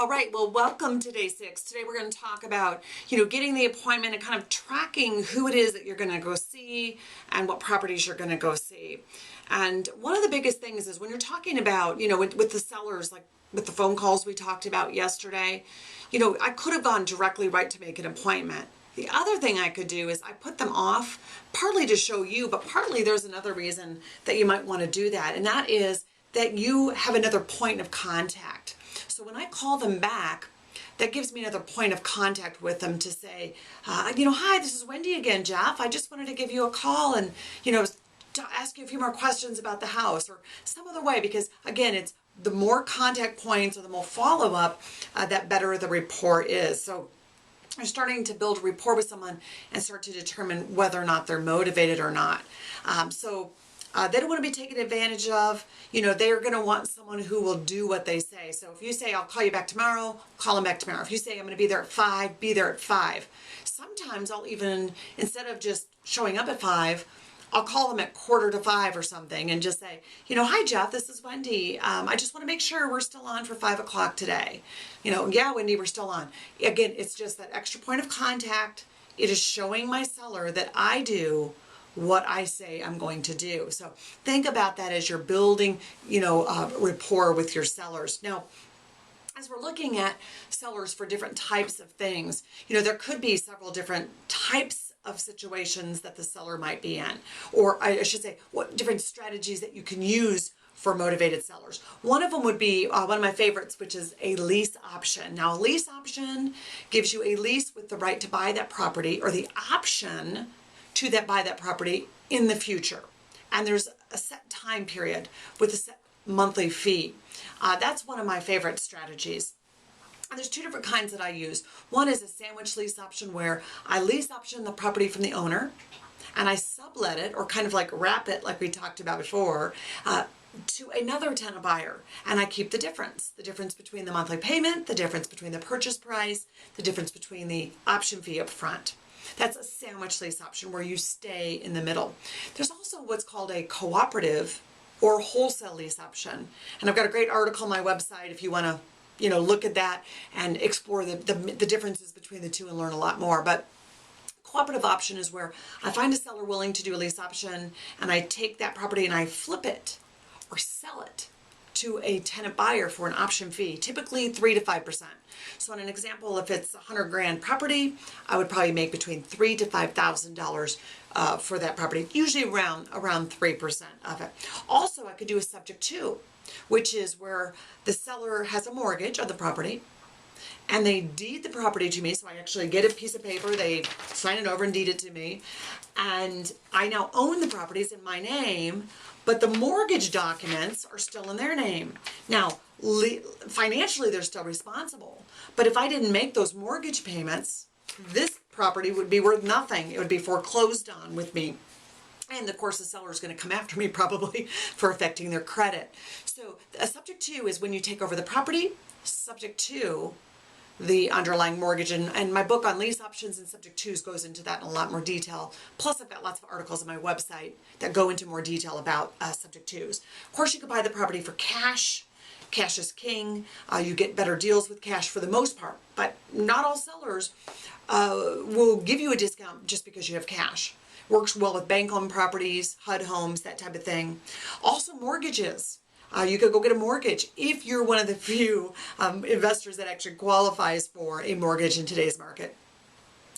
All right, well, welcome to day 6. Today we're going to talk about, getting the appointment and kind of tracking who it is that you're going to go see and what properties you're going to go see. And one of the biggest things is when you're talking about, with the sellers, like with the phone calls we talked about yesterday, I could have gone directly right to make an appointment. The other thing I could do is I put them off, partly to show you, but partly there's another reason that you might want to do that, and that is that you have another point of contact. So when I call them back, that gives me another point of contact with them to say, hi, this is Wendy again, Jeff. I just wanted to give you a call and, to ask you a few more questions about the house or some other way, because again, it's the more contact points or the more follow-up, that better the rapport is. So you're starting to build rapport with someone and start to determine whether or not they're motivated or not. They don't want to be taken advantage of. They're going to want someone who will do what they say. So if you say, I'll call you back tomorrow, call them back tomorrow. If you say, I'm going to be there at 5, be there at 5. Sometimes I'll even, instead of just showing up at 5, I'll call them at 4:45 or something and just say, hi, Jeff, this is Wendy. I just want to make sure we're still on for 5 o'clock today. Yeah, Wendy, we're still on. Again, it's just that extra point of contact. It is showing my seller that I do what I say I'm going to do. So think about that as you're building, rapport with your sellers. Now, as we're looking at sellers for different types of things, there could be several different types of situations that the seller might be in, or I should say, what different strategies that you can use for motivated sellers. One of them would be one of my favorites, which is a lease option. Now, a lease option gives you a lease with the right to buy that property or the option to buy that property in the future. And there's a set time period with a set monthly fee. That's one of my favorite strategies. And there's two different kinds that I use. One is a sandwich lease option where I lease option the property from the owner and I sublet it, or kind of like wrap it like we talked about before, to another tenant buyer, and I keep the difference between the monthly payment, the difference between the purchase price, the difference between the option fee up front. That's a sandwich lease option where you stay in the middle. There's also what's called a cooperative or wholesale lease option. And I've got a great article on my website if you want to, look at that and explore the differences between the two and learn a lot more. But cooperative option is where I find a seller willing to do a lease option and I take that property and I flip it or sell it to a tenant buyer for an option fee, typically 3 to 5%. So in an example, if it's $100,000 property, I would probably make between $3,000 to $5,000 for that property, usually around 3% of it. Also, I could do a subject to, which is where the seller has a mortgage on the property and they deed the property to me. So I actually get a piece of paper, they sign it over and deed it to me. And I now own the properties in my name, but the mortgage documents are still in their name. Now, financially, they're still responsible. But if I didn't make those mortgage payments, this property would be worth nothing. It would be foreclosed on with me. And of course, the seller is going to come after me probably for affecting their credit. So a subject to is when you take over the property, subject to the underlying mortgage. And my book on lease options and subject tos goes into that in a lot more detail. Plus, I've got lots of articles on my website that go into more detail about subject tos. Of course, you could buy the property for cash. Cash is king. You get better deals with cash for the most part, but not all sellers will give you a discount just because you have cash. Works well with bank-owned properties, HUD homes, that type of thing. Also, mortgages. You could go get a mortgage if you're one of the few investors that actually qualifies for a mortgage in today's market.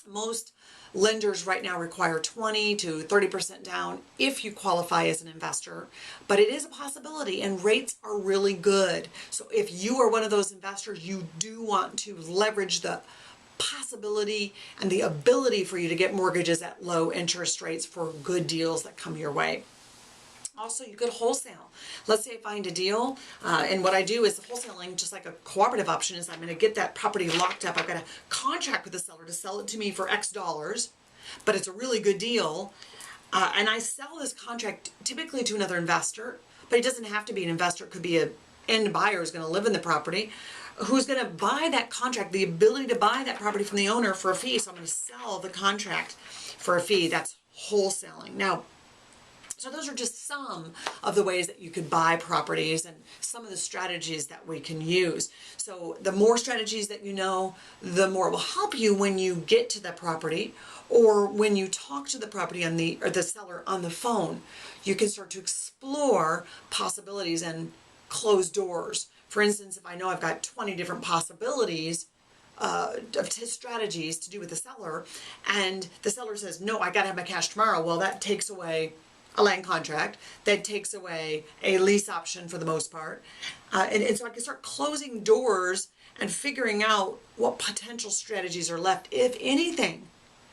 Most lenders right now require 20 to 30% down if you qualify as an investor, but it is a possibility and rates are really good. So if you are one of those investors, you do want to leverage the possibility and the ability for you to get mortgages at low interest rates for good deals that come your way. Also, you could wholesale. Let's say I find a deal, and what I do is wholesaling, just like a cooperative option, is I'm going to get that property locked up. I've got a contract with the seller to sell it to me for X dollars, but it's a really good deal. And I sell this contract typically to another investor, but it doesn't have to be an investor. It could be an end buyer who's going to live in the property, who's going to buy that contract, the ability to buy that property from the owner for a fee. So I'm going to sell the contract for a fee. That's wholesaling. Now, So those are just some of the ways that you could buy properties and some of the strategies that we can use. So the more strategies that you know, the more it will help you when you get to the property or when you talk to the property on the seller on the phone. You can start to explore possibilities and close doors. For instance, if I know I've got 20 different possibilities of strategies to do with the seller, and the seller says, no, I got to have my cash tomorrow. Well, that takes away a land contract, that takes away a lease option for the most part. And so I can start closing doors and figuring out what potential strategies are left, if anything.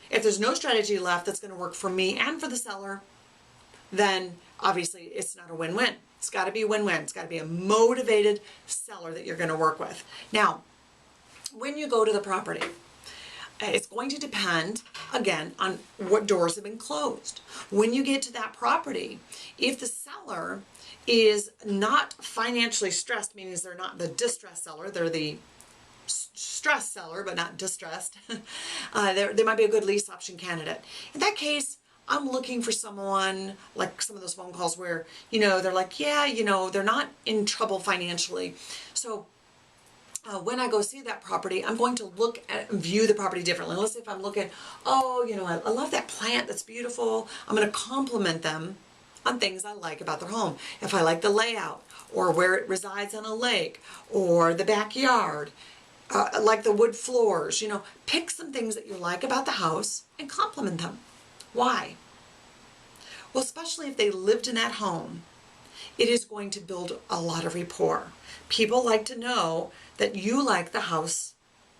If there's no strategy left that's going to work for me and for the seller, then obviously it's not a win-win. It's got to be a win-win. It's got to be a motivated seller that you're going to work with. Now, when you go to the property, it's going to depend, again, on what doors have been closed. When you get to that property, if the seller is not financially stressed, meaning they're not the distressed seller, they're the stressed seller, but not distressed, they might be a good lease option candidate. In that case, I'm looking for someone, like some of those phone calls where, they're like, yeah, they're not in trouble financially. So when I go see that property, I'm going to look at and view the property differently. Let's say if I'm looking, I love that plant, that's beautiful. I'm going to compliment them on things I like about their home. If I like the layout or where it resides on a lake or the backyard, like the wood floors, pick some things that you like about the house and compliment them. Why? Well, especially if they lived in that home, it is going to build a lot of rapport. People like to know that you like the house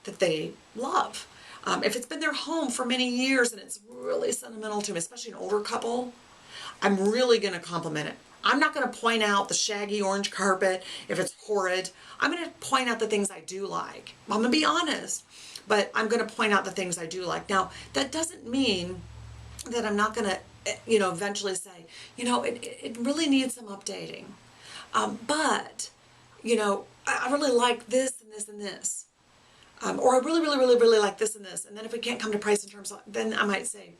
that they love. If it's been their home for many years and it's really sentimental to them, especially an older couple, I'm really going to compliment it. I'm not going to point out the shaggy orange carpet if it's horrid. I'm going to point out the things I do like. I'm going to be honest, but I'm going to point out the things I do like. Now, that doesn't mean that I'm not going to, eventually say, it really needs some updating. But, I really like this and this and this. Or I really, really, really, really like this and this. And then if we can't come to price in terms of, then I might say,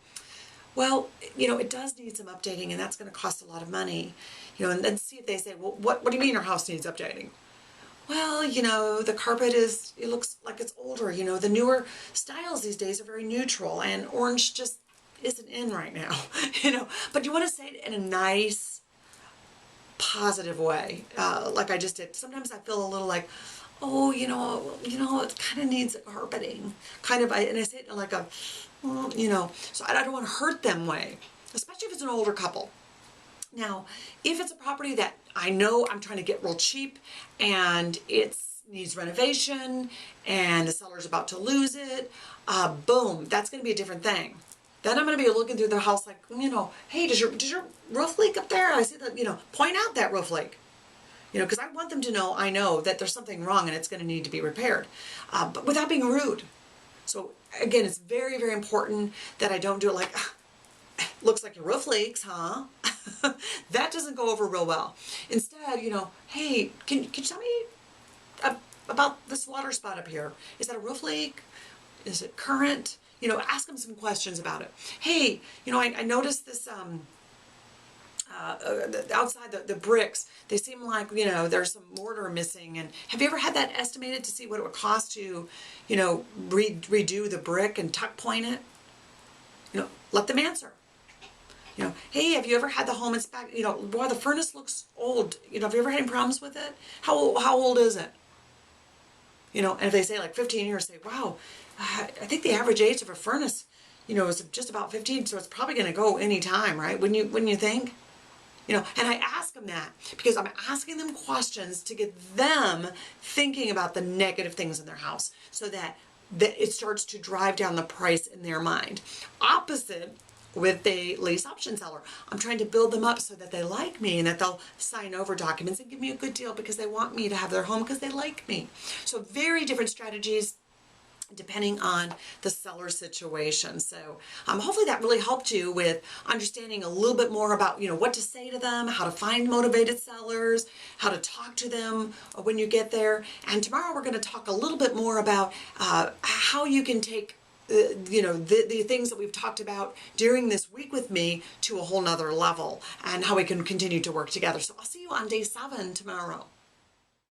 well, it does need some updating and that's going to cost a lot of money. And then see if they say, well, what do you mean our house needs updating? Well, the carpet it looks like it's older. The newer styles these days are very neutral and orange just isn't in right now, but you want to say it in a nice, positive way, like I just did. Sometimes I feel a little like, it kind of needs carpeting, and I say it in like a, so I don't want to hurt them way, especially if it's an older couple. Now, if it's a property that I know I'm trying to get real cheap and it needs renovation and the seller's about to lose it, boom, that's going to be a different thing. Then I'm going to be looking through the house like, hey, does your roof leak up there? I see that, point out that roof leak. Because I want them to know, I know that there's something wrong and it's going to need to be repaired, but without being rude. So again, it's very, very important that I don't do it like, looks like your roof leaks, huh? That doesn't go over real well. Instead, hey, can you tell me about this water spot up here? Is that a roof leak? Is it current? Ask them some questions about it. Hey, I noticed this, outside the bricks, they seem like, there's some mortar missing. And have you ever had that estimated to see what it would cost to, redo the brick and tuck point it? Let them answer. Hey, have you ever had the home inspected? Boy, the furnace looks old. Have you ever had any problems with it? How old is it? And if they say like 15 years, say, wow, I think the average age of a furnace, is just about 15, so it's probably going to go any time, right? Wouldn't you think? And I ask them that because I'm asking them questions to get them thinking about the negative things in their house so that it starts to drive down the price in their mind. Opposite with a lease option seller. I'm trying to build them up so that they like me and that they'll sign over documents and give me a good deal because they want me to have their home because they like me. So very different strategies depending on the seller situation. So hopefully that really helped you with understanding a little bit more about, what to say to them, how to find motivated sellers, how to talk to them when you get there. And tomorrow we're going to talk a little bit more about how you can take the things that we've talked about during this week with me to a whole nother level, and how we can continue to work together. So I'll see you on day 7 tomorrow.